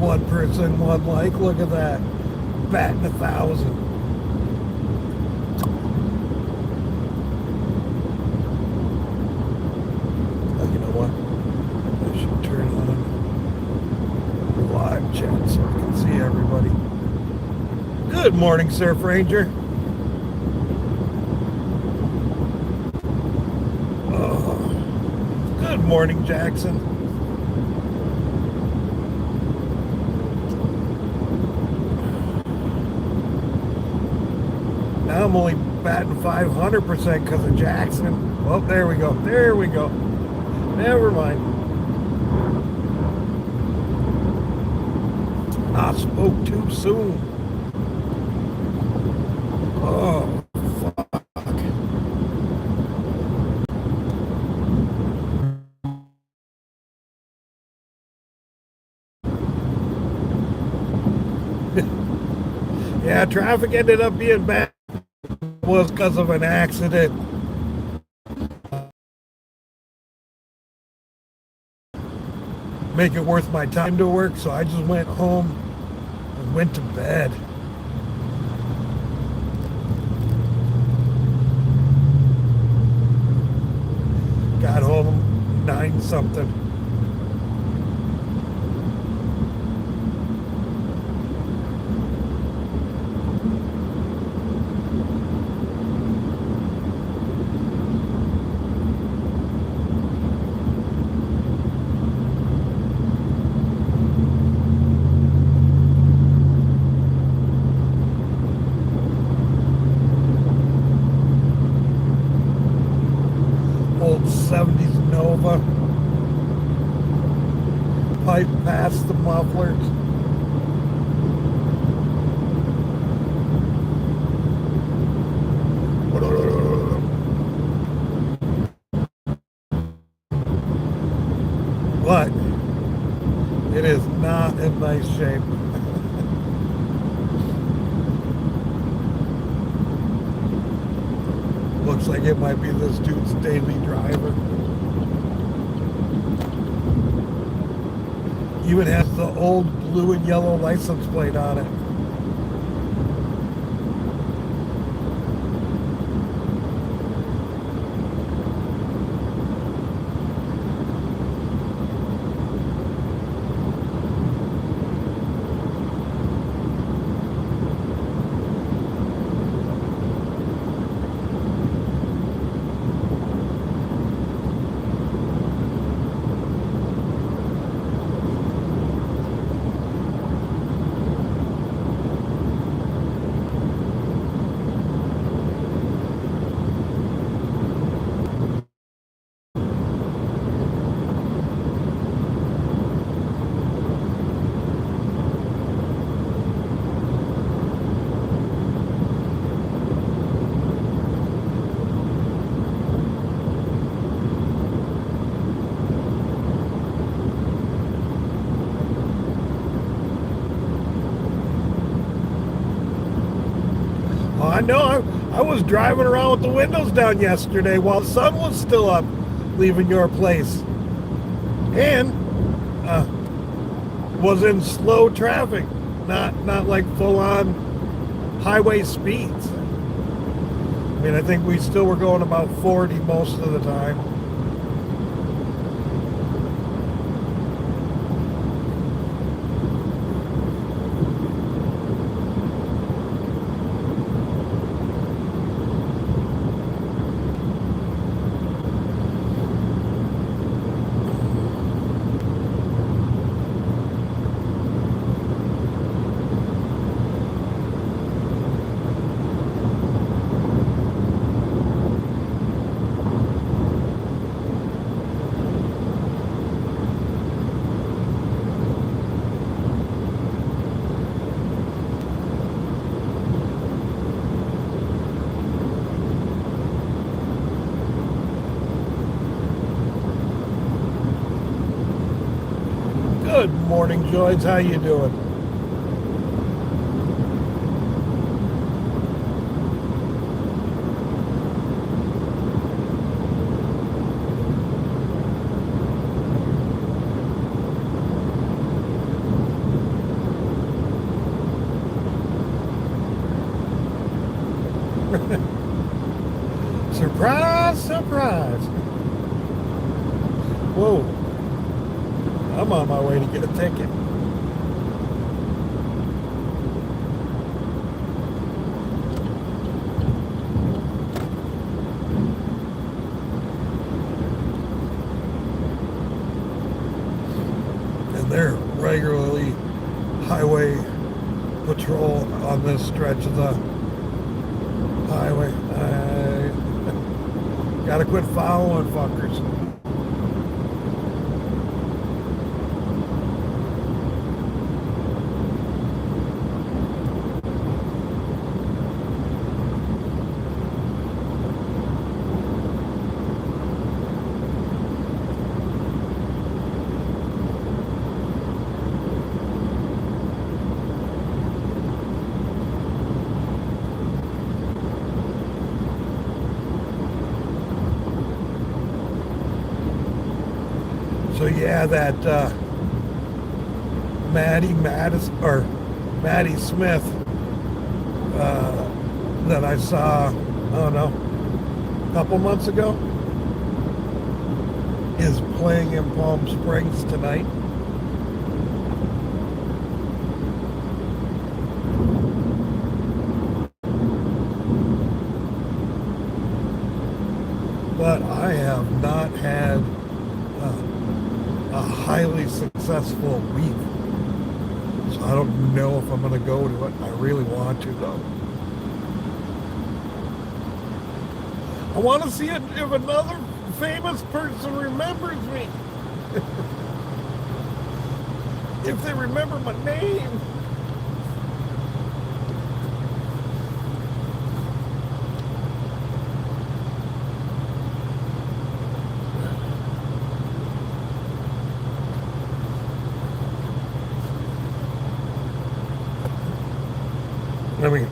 One person, one like. Look at that. Batting 1,000. Oh, you know what? I should turn on the live chat so I can see everybody. Good morning, Surf Ranger. Oh, good morning, Jackson. Now I'm only batting 500% because of Jackson. Oh, there we go. There we go. Never mind. I spoke too soon. Oh, fuck. Yeah, traffic ended up being bad. It was because of an accident. Make it worth my time to work, so I just went home and went to bed. Got home 9 something. Old 70s Nova. Pipe past the mufflers. But it is not in nice shape. Looks like it might be this dude's daily driver. Even has the old blue and yellow license plate on it. I know, I was driving around with the windows down yesterday while the sun was still up, leaving your place. And was in slow traffic, not like full-on highway speeds. I mean, I think we still were going about 40 most of the time. Good morning, Joyce. How you doing? eyes. Whoa. I'm on my way to get a ticket. And they're regularly highway patrol on this stretch of the highway. I gotta quit following fuckers. So yeah, that Maddie Smith that I saw, I don't know, a couple months ago, is playing in Palm Springs tonight. But I have not had a highly successful week, so I don't know if I'm going to go to it. I really want to, though. I want to see if another famous person remembers me. If they remember my name. I mean,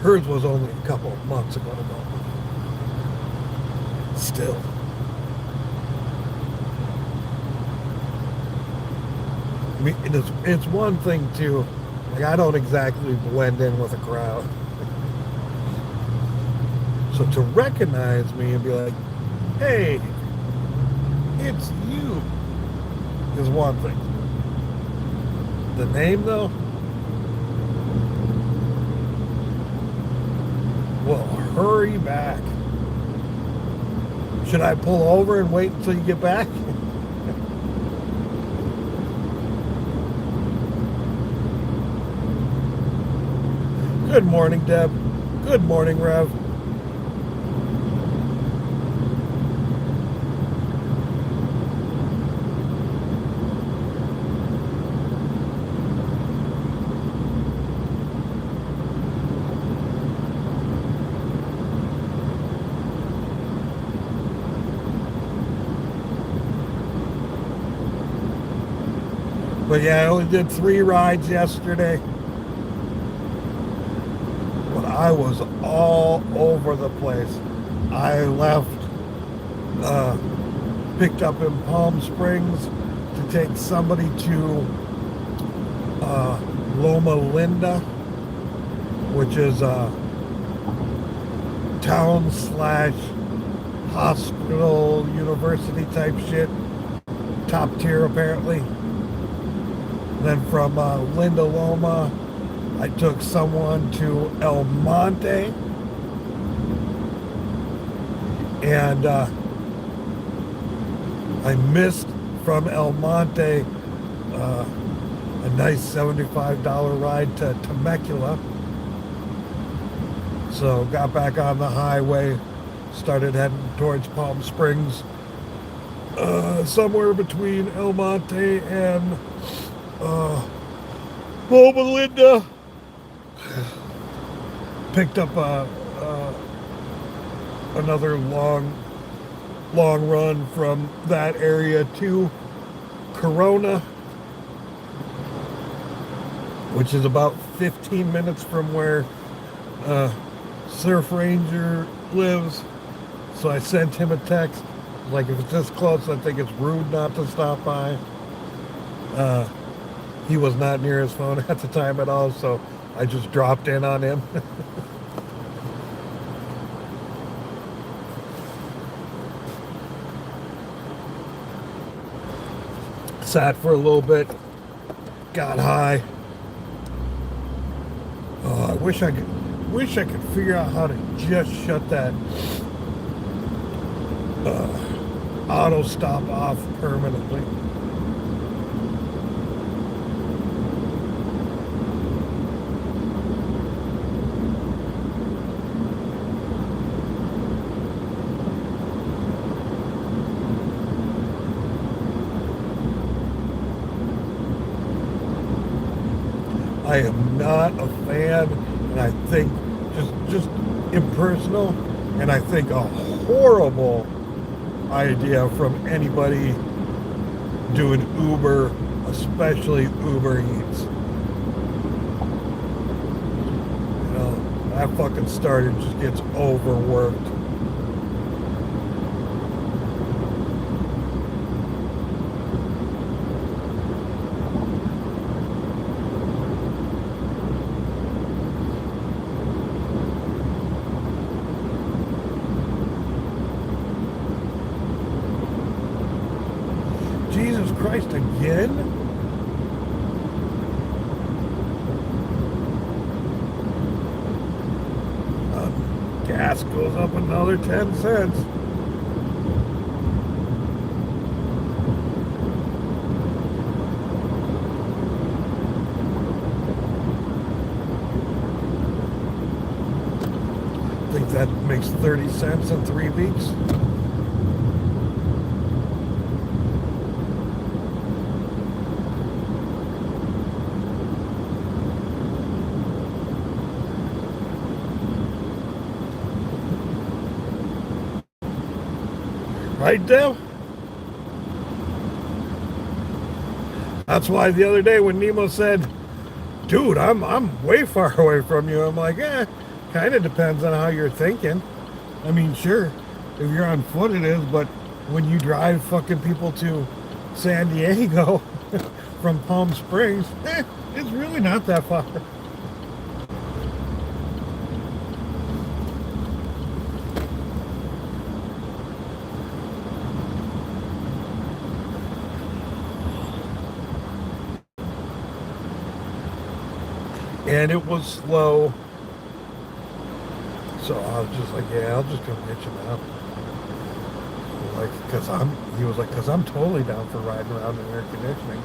hers was only a couple of months ago, though. Still. I mean, it's one thing, too. Like, I don't exactly blend in with a crowd. So to recognize me and be like, hey, it's you, is one thing. The name, though? Well, hurry back. Should I pull over and wait until you get back? Good morning, Deb. Good morning, Rev. But yeah, I only did 3 rides yesterday. But I was all over the place. I left, picked up in Palm Springs to take somebody to Loma Linda, which is a town/hospital, university type shit. Top tier, apparently. Then from Linda Loma, I took someone to El Monte, and I missed from El Monte a nice $75 ride to Temecula. So got back on the highway, started heading towards Palm Springs, somewhere between El Monte and Loma Linda. Picked up another long run from that area to Corona, which is about 15 minutes from where Surf Ranger lives. So I sent him a text, like, if it's this close, I think it's rude not to stop by. He was not near his phone at the time at all, so I just dropped in on him. Sat for a little bit, got high. I wish I could figure out how to just shut that auto stop off permanently. I am not a fan, and I think just impersonal, and I think a horrible idea from anybody doing Uber, especially Uber Eats. You know, that fucking starter just gets overworked. Jesus Christ, again? Gas goes up another 10 cents. I think that makes 30 cents in 3 weeks. Right, Deb? That's why the other day when Nemo said, dude, I'm way far away from you, I'm like, kind of depends on how you're thinking. I mean, sure, if you're on foot it is, but when you drive fucking people to San Diego from Palm Springs, it's really not that far. And it was slow, so I was just like, yeah, I'll just come get you now. Like, he was like, cause I'm totally down for riding around in air conditioning.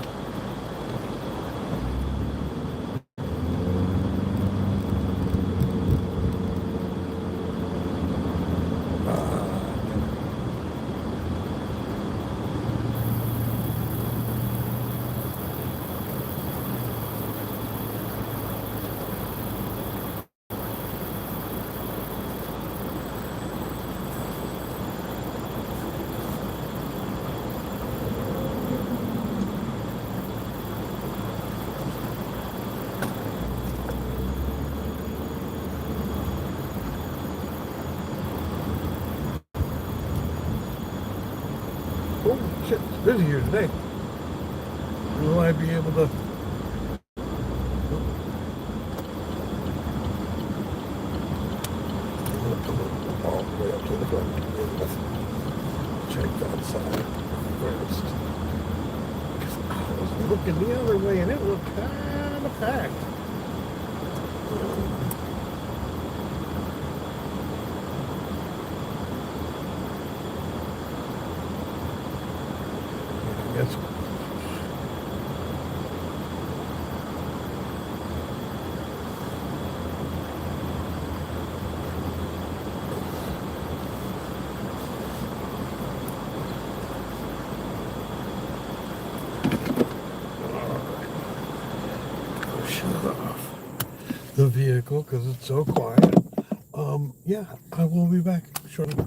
Oh shit, it's busy here today. Will I be able to? All the way up to the front. Check that side first. Because I was looking the other way and it looked kind of packed. Yes. Shut off the vehicle because it's so quiet. Yeah, I will be back shortly.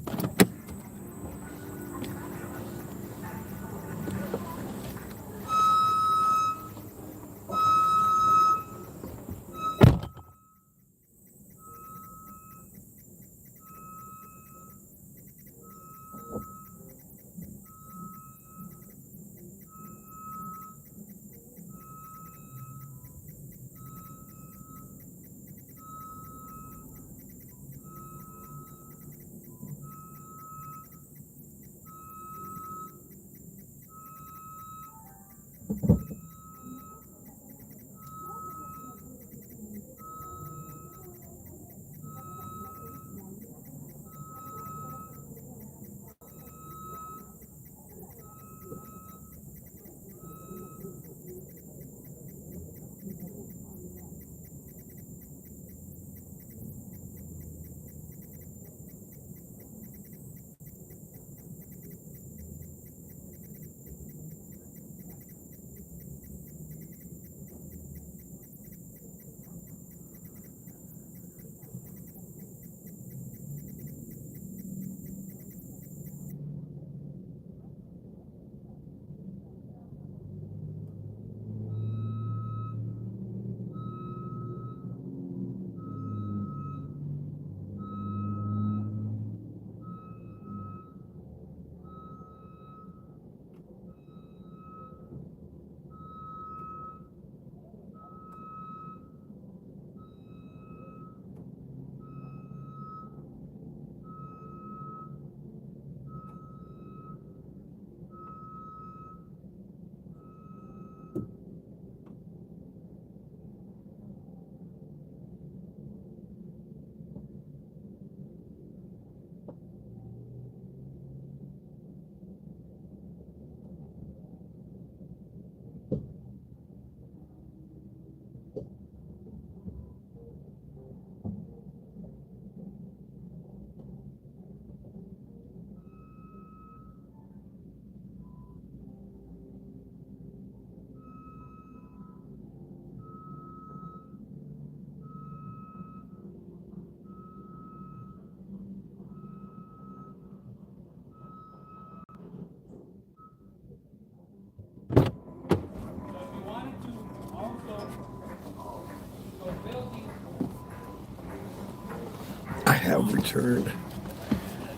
I have returned.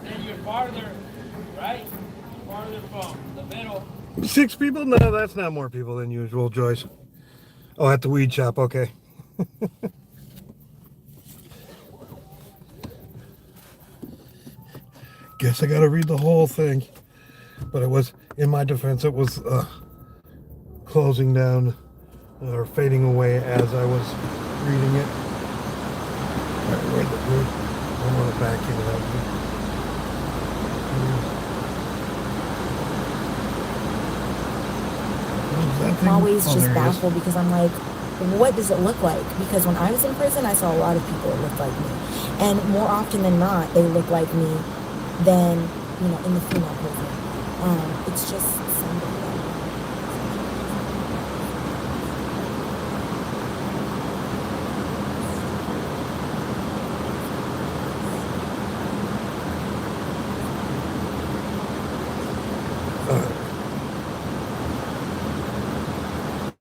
And you're farther, right? Farther from the middle. 6 people? No, that's not more people than usual, Joyce. Oh, at the weed shop, okay. Guess I gotta read the whole thing. But it was, in my defense, it was closing down or fading away as I was reading it. I want to back it up. I'm always just baffled because I'm like, what does it look like? Because when I was in prison, I saw a lot of people that looked like me. And more often than not, they look like me than, you know, in the female prison. It's just somebody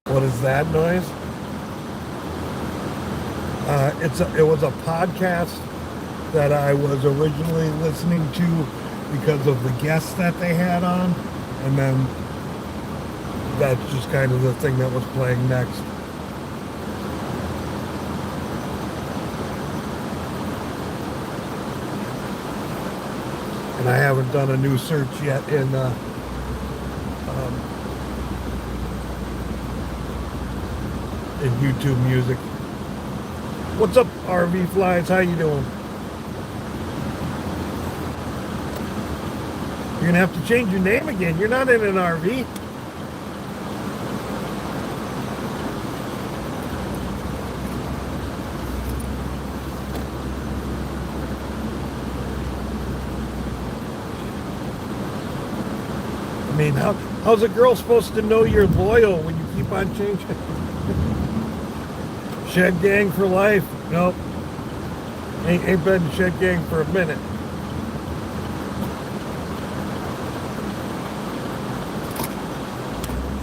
What is that noise? It was a podcast that I was originally listening to because of the guests that they had on, and then that's just kind of the thing that was playing next. And I haven't done a new search yet in YouTube Music. What's up, RV Flies? How you doing? You're gonna have to change your name again. You're not in an RV. I mean, how's a girl supposed to know you're loyal when you keep on changing? Shed Gang for life. Nope. Ain't been Shed Gang for a minute.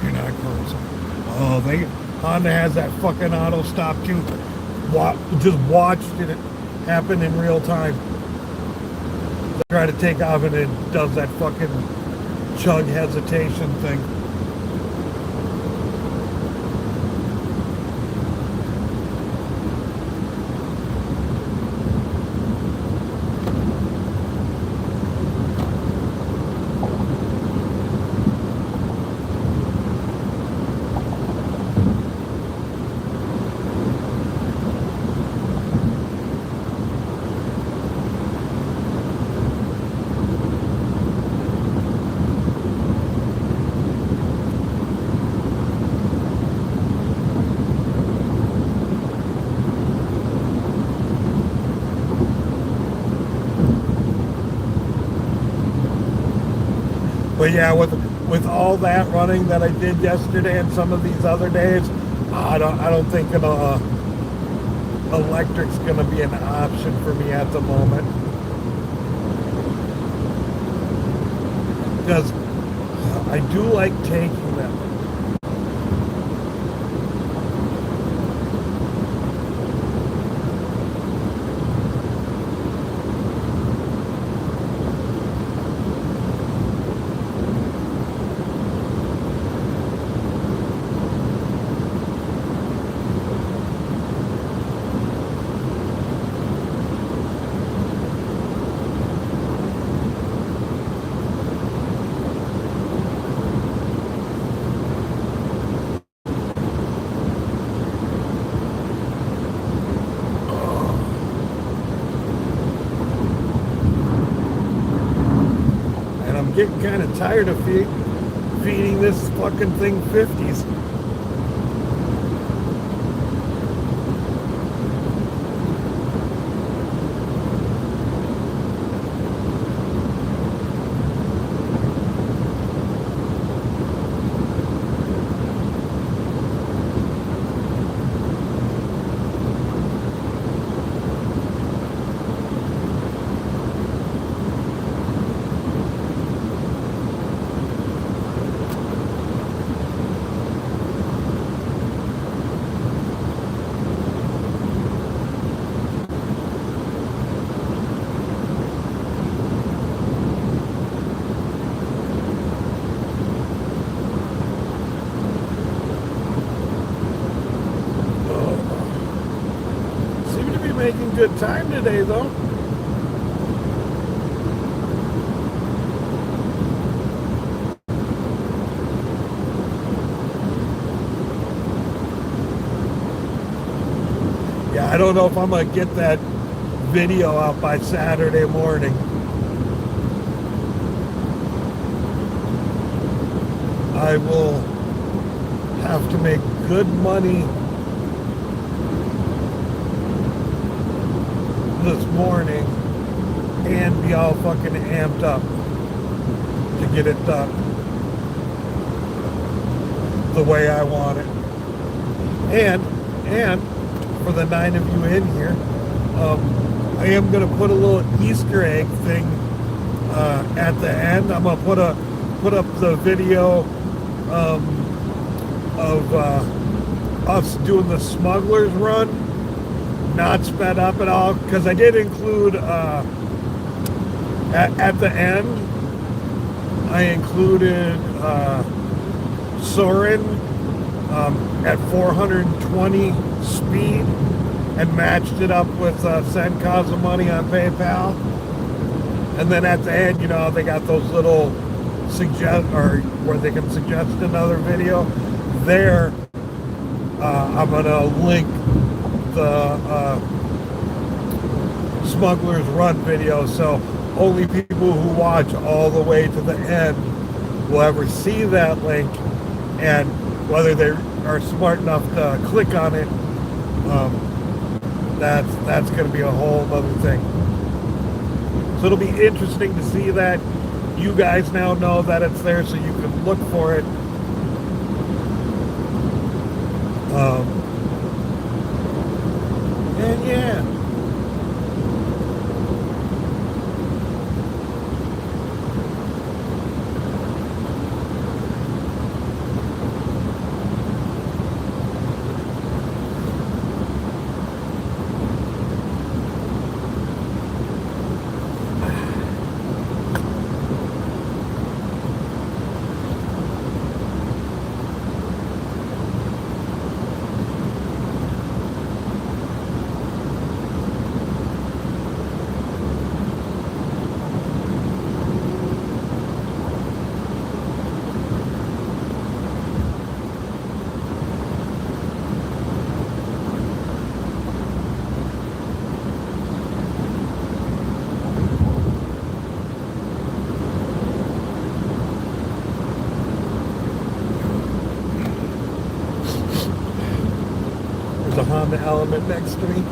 You're not close. Oh, Honda has that fucking auto stop too. Just watched it happen in real time. They try to take off and it does that fucking chug hesitation thing. But yeah, with all that running that I did yesterday and some of these other days, I don't think electric's gonna be an option for me at the moment. Because I do like taking them. Getting kind of tired of feeding this fucking thing 50s. Making good time today, though. Yeah, I don't know if I'm gonna get that video out by Saturday morning. I will have to make good money this morning and be all fucking amped up to get it done the way I want it. And for the 9 of you in here, I am gonna put a little Easter egg thing at the end. I'm gonna put up the video of us doing the Smuggler's Run. Not sped up at all, because I did include at the end I included Soren at 420 speed and matched it up with send cause of money on PayPal. And then at the end, you know, they got those little where they can suggest another video. There I'm gonna link the Smuggler's Run video, so only people who watch all the way to the end will ever see that link, and whether they are smart enough to click on it, that's going to be a whole other thing. So it'll be interesting to see that. You guys now know that it's there, so you can look for it. And yeah. The Honda Element next to me.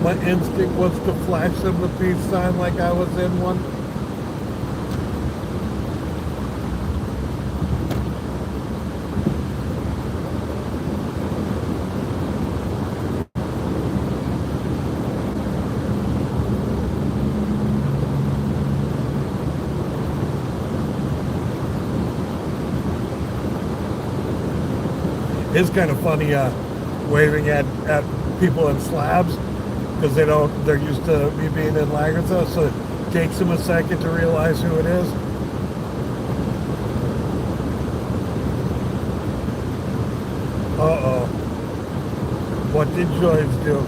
my instinct was to flash them the peace sign like I was in one. It's kind of funny waving at people in slabs because they're used to me being in laggards, so it takes them a second to realize who it is. Uh-oh. What did Joyce do?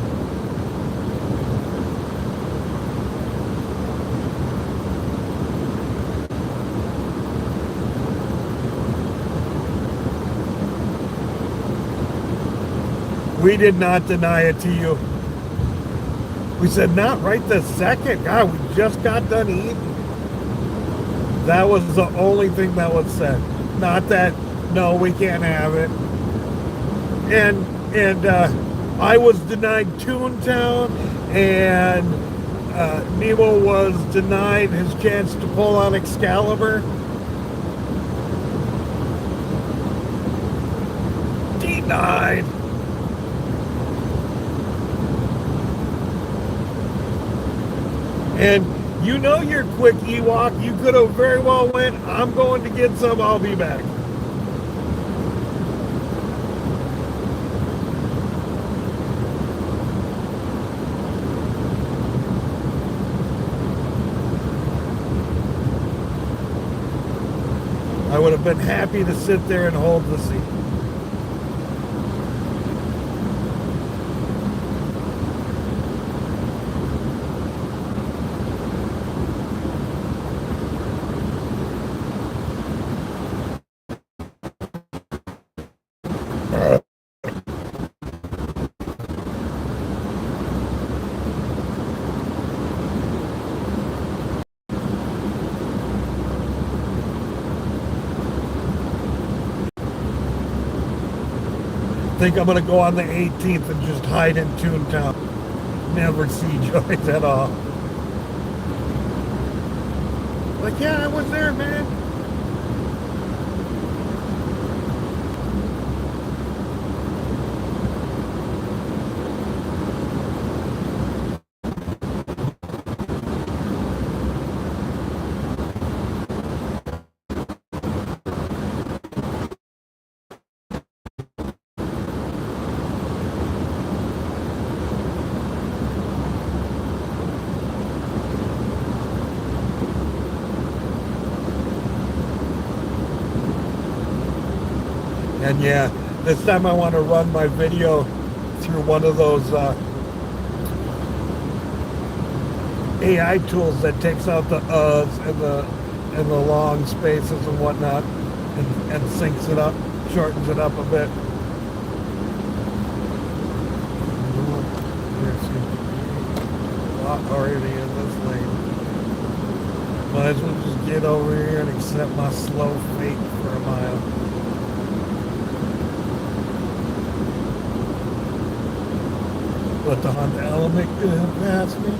We did not deny it to you. We said, not right this second. God, we just got done eating. That was the only thing that was said. Not that, no, we can't have it. And I was denied Toontown, and Nemo was denied his chance to pull on Excalibur. Denied. And you know your quick Ewok, you could have very well went, I'm going to get some, I'll be back. I would have been happy to sit there and hold the seat. I think I'm going to go on the 18th and just hide in Toontown. Never see Joyce at all. Like, yeah, I was there, man. And yeah, this time I want to run my video through one of those AI tools that takes out the and the long spaces and whatnot, and syncs it up, shortens it up a bit. Already in this lane. Might as well just get over here and accept my slow fate for a mile. Let the Honda Element pass me.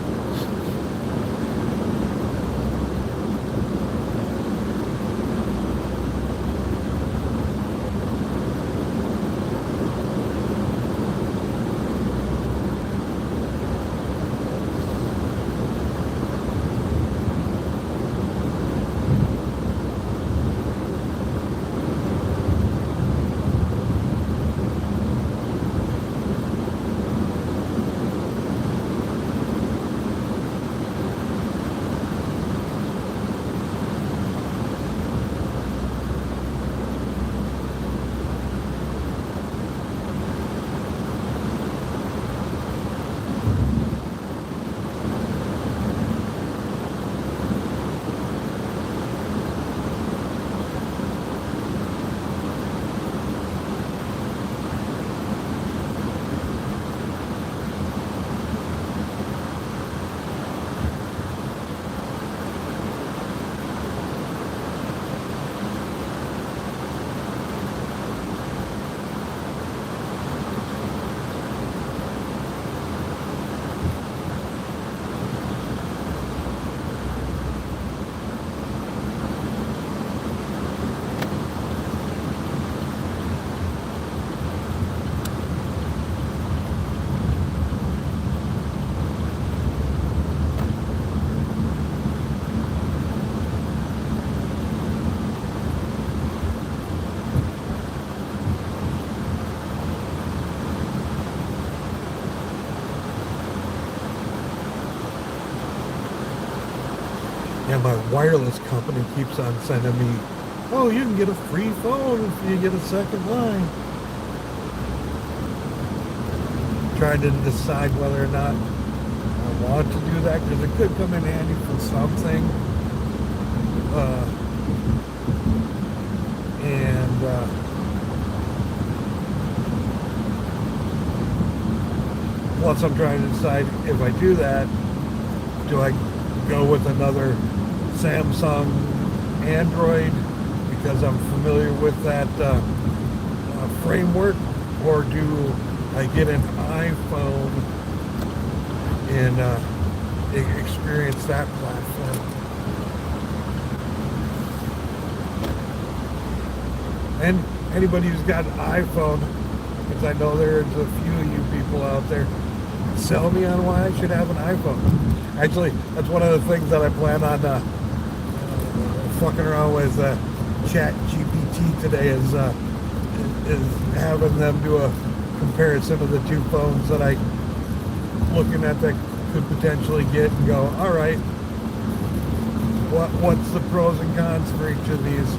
And my wireless company keeps on sending me, oh, you can get a free phone if you get a second line. Trying to decide whether or not I want to do that because it could come in handy for something. Plus I'm trying to decide if I do that, do I go with another Samsung Android because I'm familiar with that framework, or do I get an iPhone and experience that platform? And anybody who's got an iPhone, because I know there's a few of you people out there, sell me on why I should have an iPhone. Actually, that's one of the things that I plan on fucking around with Chat GPT today is having them do a comparison of the two phones that I looking at that could potentially get and go, all right, what's the pros and cons for each of these?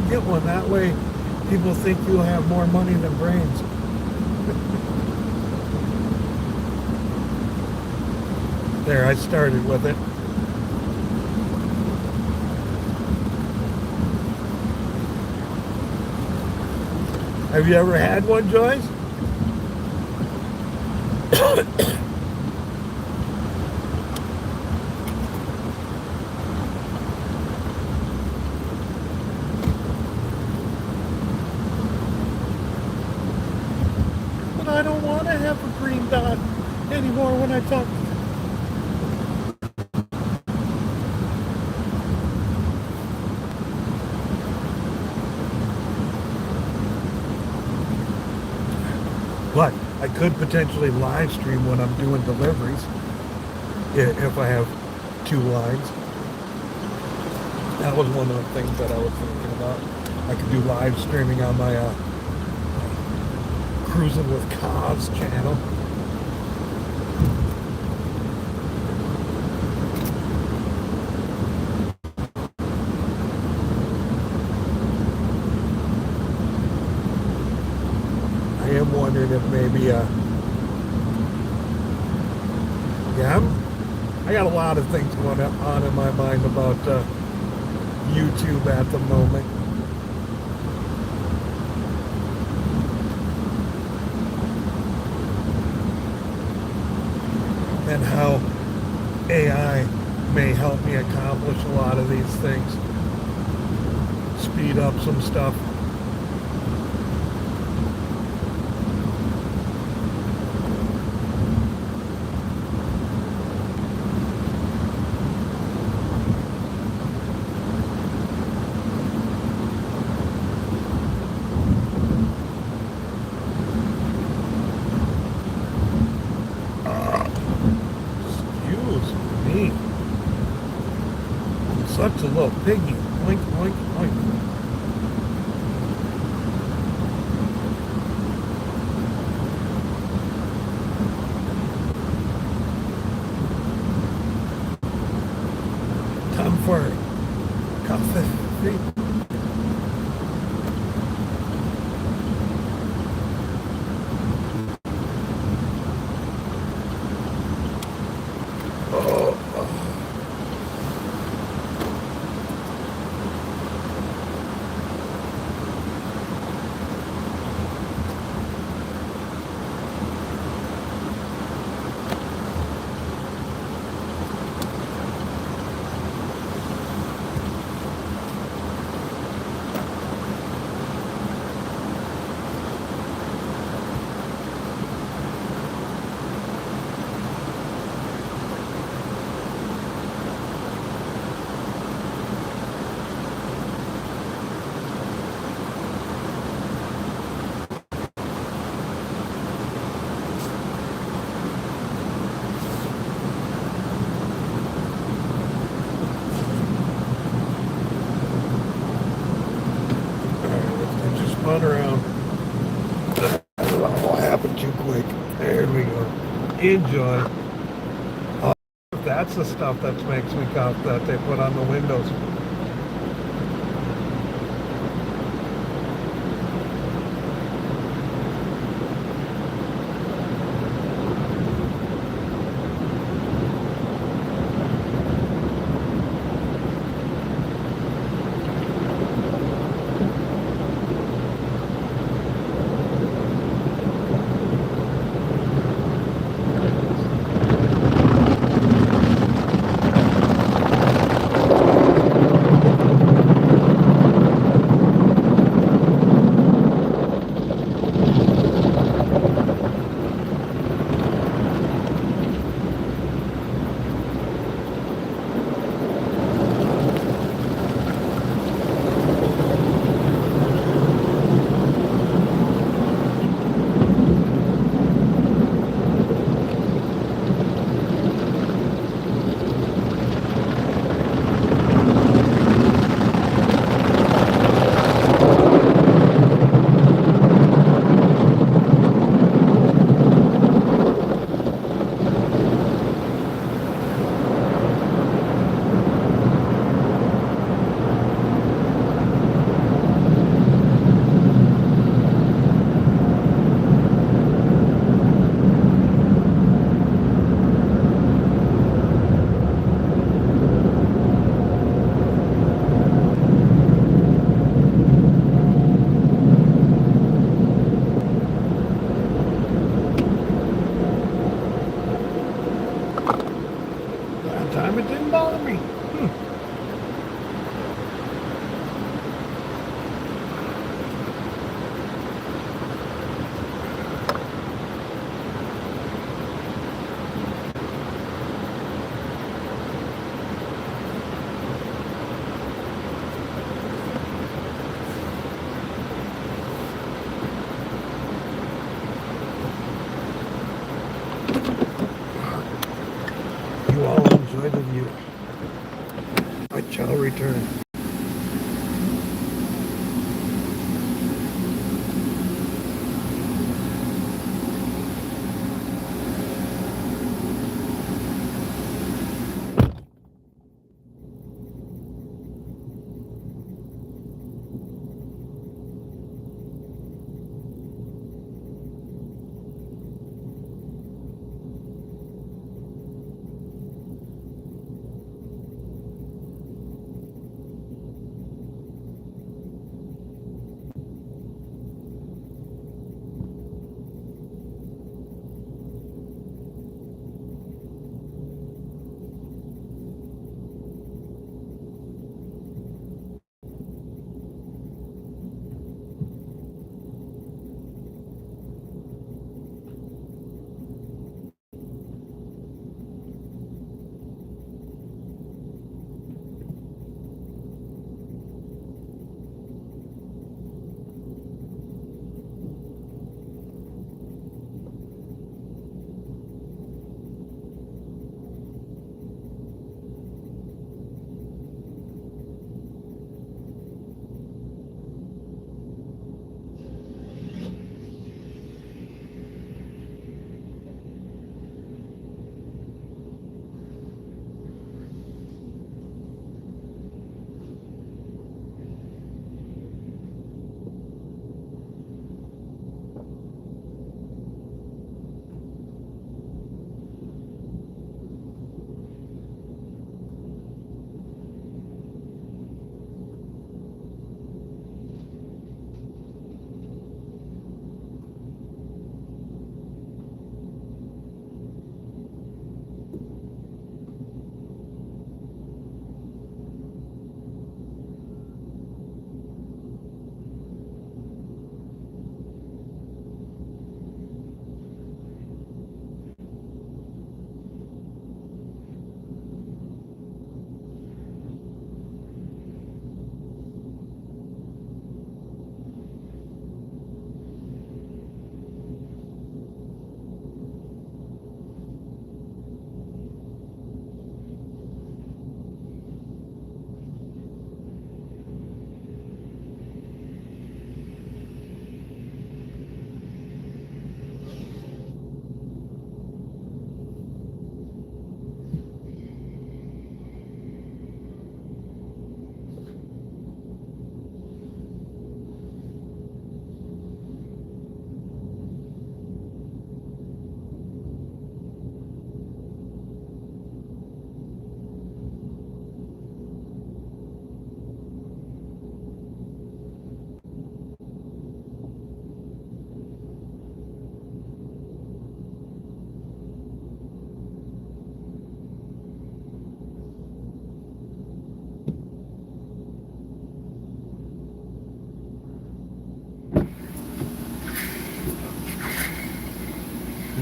Get one that way people think you have more money than brains. There, I started with it. Have you ever had one, Joyce? I don't want to have a green dot anymore when I talk. But I could potentially live stream when I'm doing deliveries if I have two lines. That was one of the things that I was thinking about. I could do live streaming on my Cruising with Coz channel. I am wondering if maybe I got a lot of things going on in my mind about YouTube at the moment. And how AI may help me accomplish a lot of these things. Speed up some stuff. Such a little piggy. Oink, oink, oink. Time for coffee. spun around. Oh, happened too quick. There we go. Enjoy. Oh, that's the stuff that makes me cough that they put on the windows.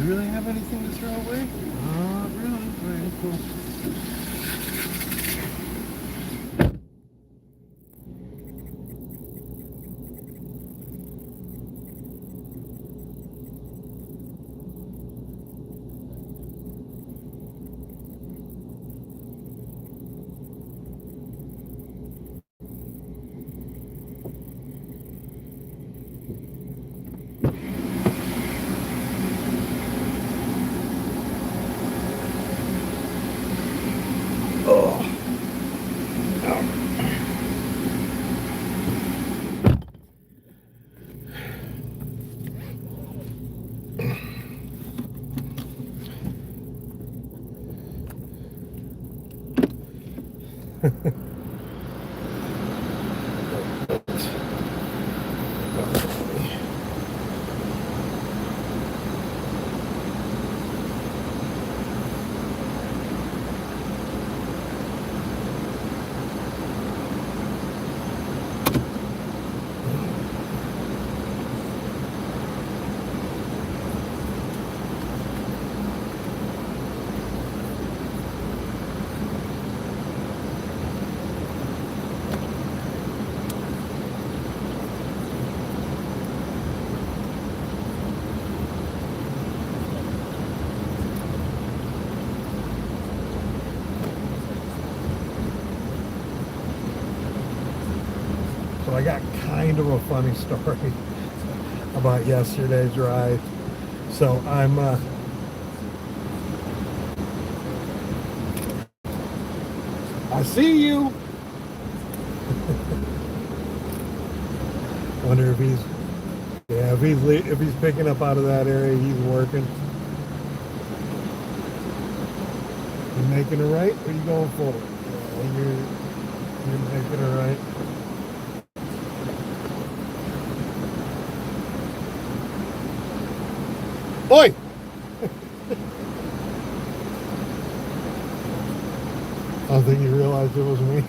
you really have anything to throw away? Not really. Very cool. Oh. So I got kind of a funny story about yesterday's ride. So I see you. Wonder if he's, yeah, if he's picking up out of that area, he's working. You making a right, or you going forward? Yeah, you're making a right. Oi! I don't think you realized it was me.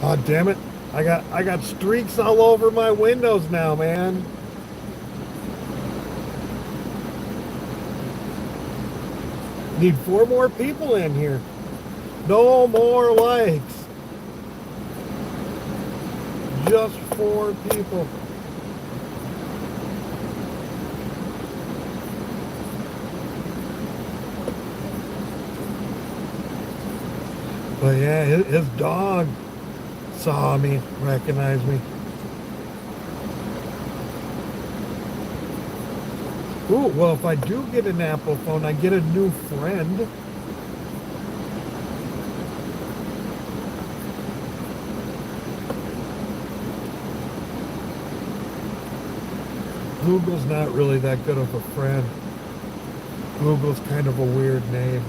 Oh, damn it. I got streaks all over my windows now, man. Need 4 more people in here. No more likes. Just 4 people. But yeah, his dog saw me, recognized me. Ooh, well, if I do get an Apple phone, I get a new friend. Google's not really that good of a friend. Google's kind of a weird name.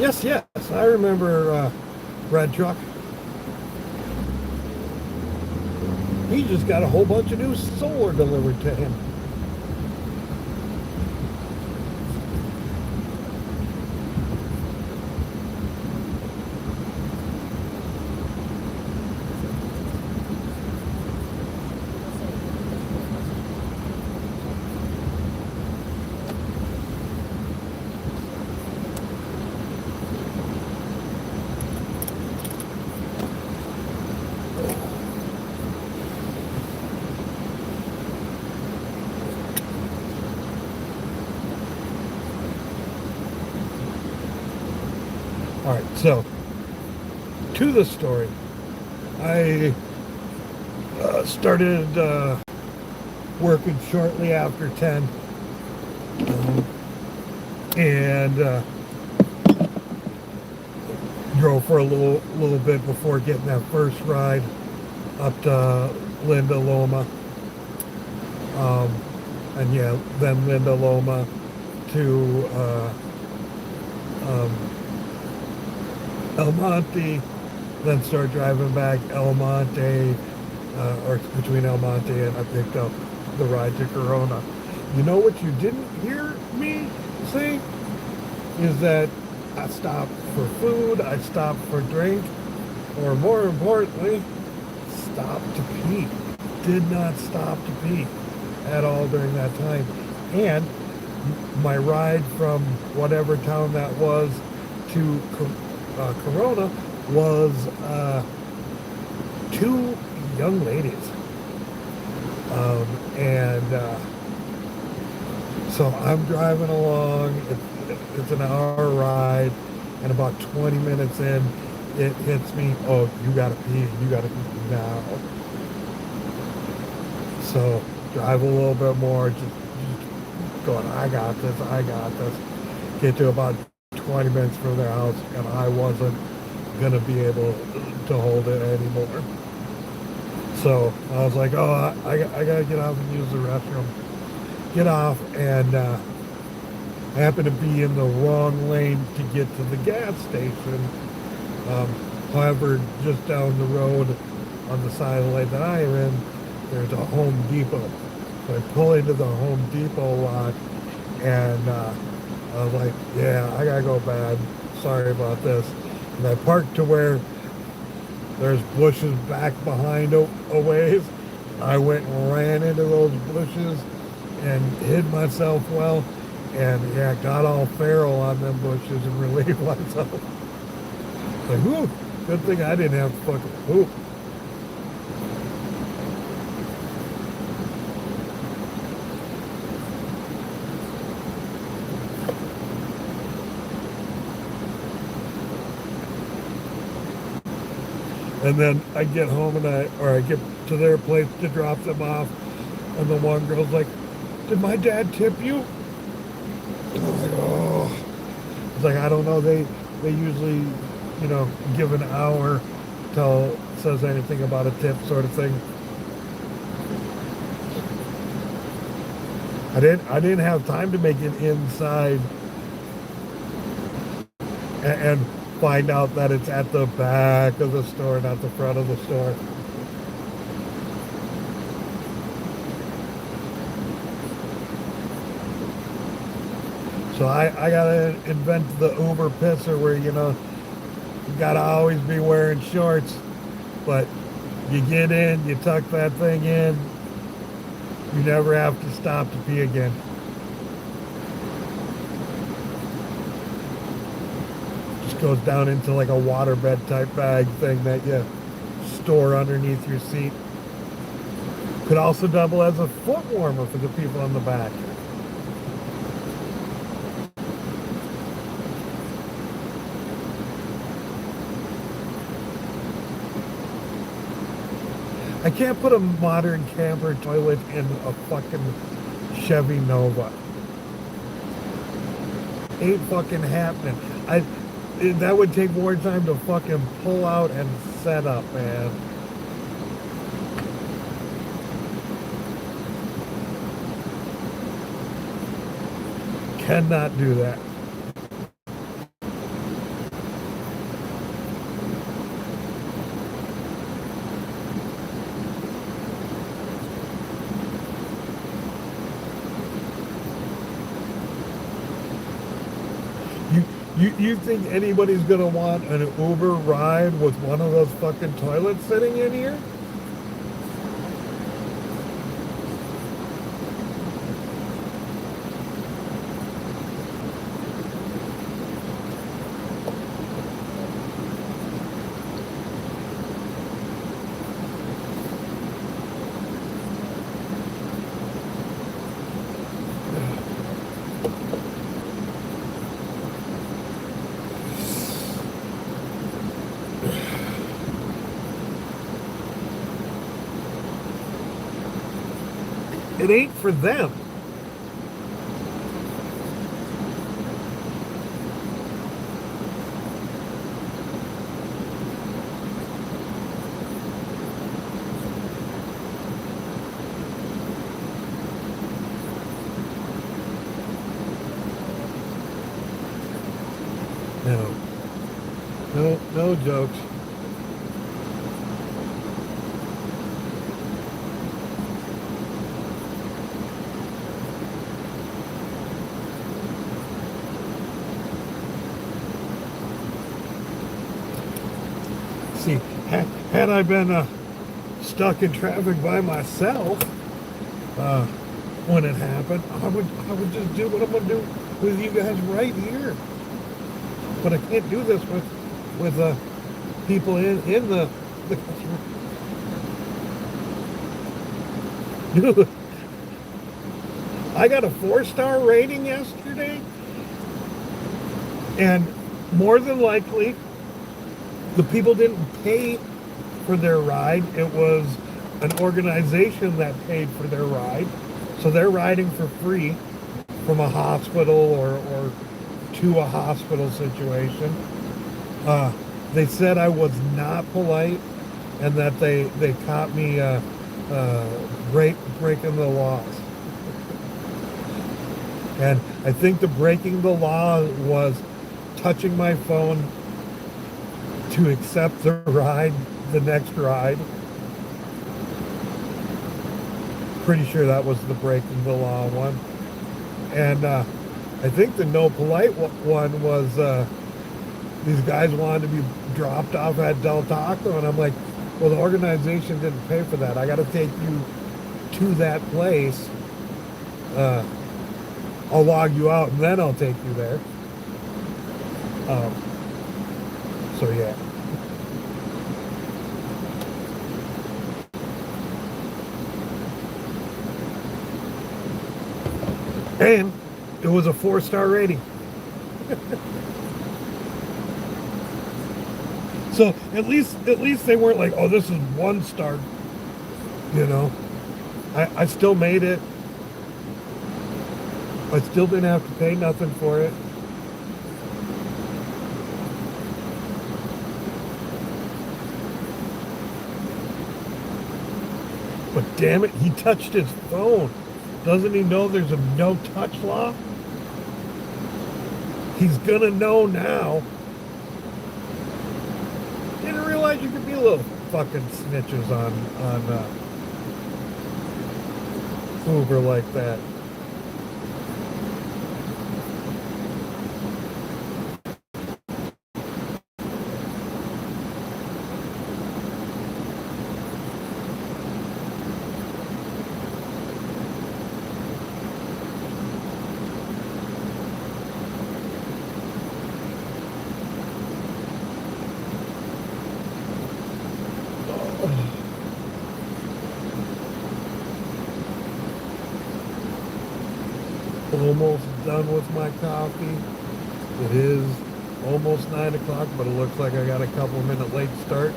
Yes, I remember Red Truck. He just got a whole bunch of new solar delivered to him. All right, so to the story, I started working shortly after 10, and drove for a little bit before getting that first ride up to Linda Loma, and yeah, then Linda Loma to El Monte, then start driving back El Monte, or between El Monte, and I picked up the ride to Corona. You know what you didn't hear me say is that I stopped for food, I stopped for drink, or more importantly, stopped to pee. Did not stop to pee at all during that time. And my ride from whatever town that was to Corona was two young ladies. So I'm driving along. It's an hour ride, and about 20 minutes in, it hits me. Oh, you gotta pee. You gotta pee now. So drive a little bit more. Just going. I got this. I got this. Get to about 20 minutes from their house, and I wasn't gonna be able to hold it anymore. So I was like, oh, I gotta get off and use the restroom. Get off, and I happened to be in the wrong lane to get to the gas station. However, just down the road on the side of the lane that I am in, there's a Home Depot. So I pull into the Home Depot lot, and I was like, yeah, I gotta go bad. Sorry about this. And I parked to where there's bushes back behind a ways. I went and ran into those bushes and hid myself well, and yeah, got all feral on them bushes and relieved myself. Like, whoo, good thing I didn't have to fucking poop. And then I get home and I get to their place to drop them off, and the one girl's like, did my dad tip you? And I was like, oh. It's like, I don't know. They usually, give an hour till it says anything about a tip sort of thing. I didn't have time to make it inside and find out that it's at the back of the store, not the front of the store. So I gotta invent the Uber pisser where, you gotta always be wearing shorts, but you get in, you tuck that thing in, you never have to stop to pee again. Just goes down into like a waterbed type bag thing that you store underneath your seat. Could also double as a foot warmer for the people in the back. I can't put a modern camper toilet in a fucking Chevy Nova. Ain't fucking happening. That would take more time to fucking pull out and set up, man. Cannot do that. You think anybody's gonna want an Uber ride with one of those fucking toilets sitting in here? It ain't for them. No jokes. See, had I been stuck in traffic by myself when it happened, I would just do what I'm gonna do with you guys right here. But I can't do this with people in the dude. I got a 4-star rating yesterday, and more than likely the people didn't pay for their ride. It was an organization that paid for their ride, so they're riding for free from a hospital or to a hospital situation. They said I was not polite and that they caught me breaking the laws. And I think the breaking the law was touching my phone to accept the ride, the next ride. Pretty sure that was the breaking the law one. And I think the no polite one was these guys wanted to be dropped off at Del Taco, and I'm like, well, the organization didn't pay for that. I got to take you to that place. I'll log you out, and then I'll take you there. So yeah. And it was a 4-star rating. So at least they weren't like, oh, this is 1 star. You know, I still made it. I still didn't have to pay nothing for it. But damn it, he touched his phone. Doesn't he know there's a no touch law? He's gonna know now. Didn't realize you could be little fucking snitches on Uber like that. Almost done with my coffee. It is almost 9 o'clock, but it looks like I got a couple minute late start.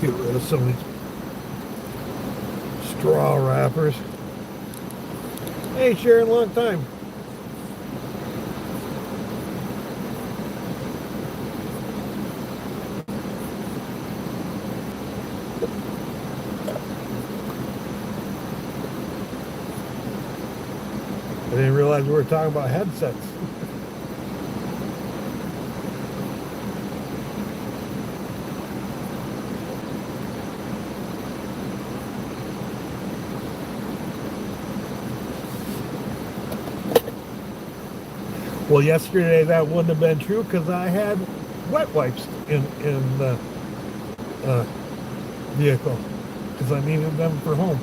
Get rid of some of these straw wrappers. Hey Sharon, long time. I didn't realize we were talking about headsets. Well, yesterday that wouldn't have been true because I had wet wipes in the vehicle because I needed them for home.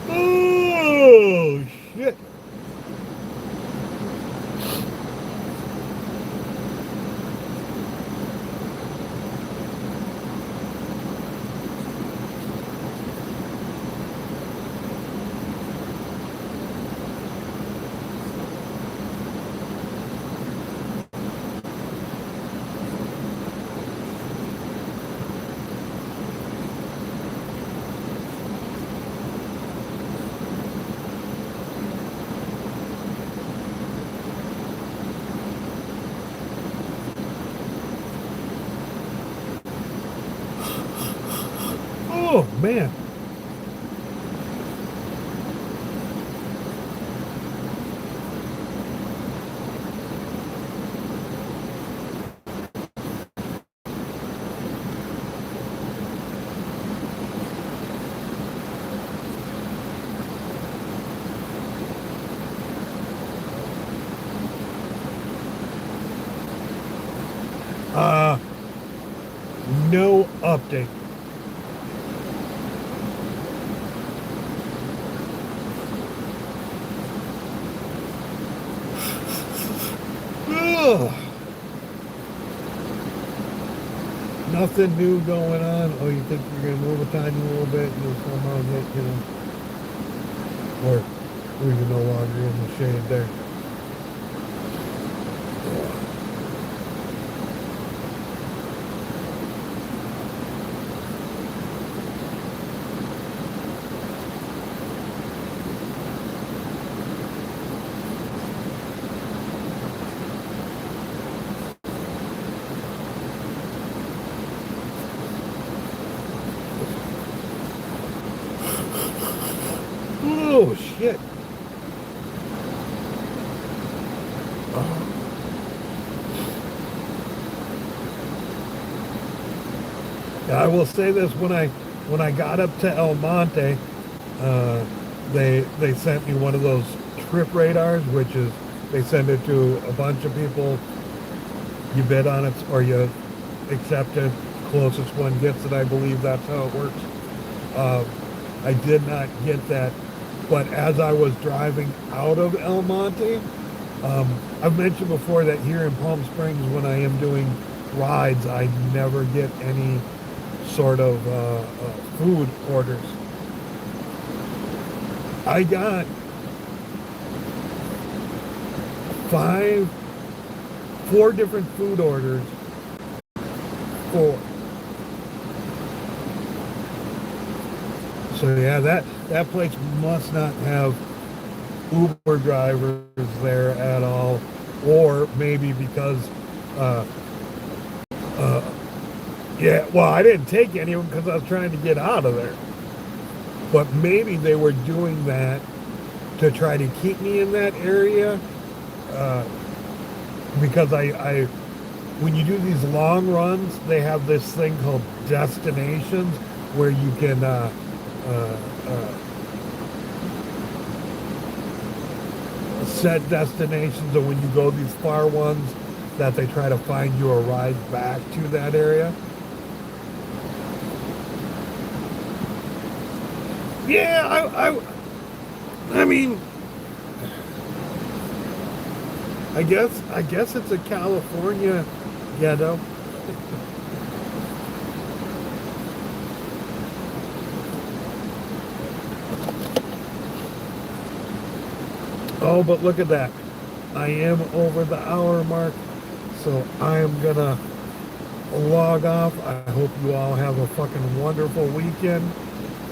Oh, shit. man. No update. Ugh. Nothing new going on. Oh, you think you're gonna move a tiny little bit and you'll somehow get, or you're no longer in the shade there. Oh shit. Yeah, I will say this: when I got up to El Monte, they sent me one of those trip radars, which is they send it to a bunch of people. You bid on it or you accept it. Closest one gets it. I believe that's how it works. I did not get that, but as I was driving out of El Monte, I've mentioned before that here in Palm Springs, when I am doing rides, I never get any sort of food orders. I got 4 different food orders. 4. So yeah, that place must not have Uber drivers there at all, or maybe because yeah, well, I didn't take any of them because I was trying to get out of there. But maybe they were doing that to try to keep me in that area, because I when you do these long runs, they have this thing called destinations where you can set destinations, and when you go these far ones, that they try to find you a ride back to that area. Yeah, I mean, I guess it's a California ghetto. Oh, but look at that. I am over the hour mark, so I am gonna log off. I hope you all have a fucking wonderful weekend.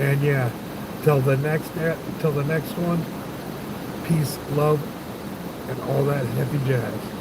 And yeah, till the next one, peace, love, and all that happy jazz.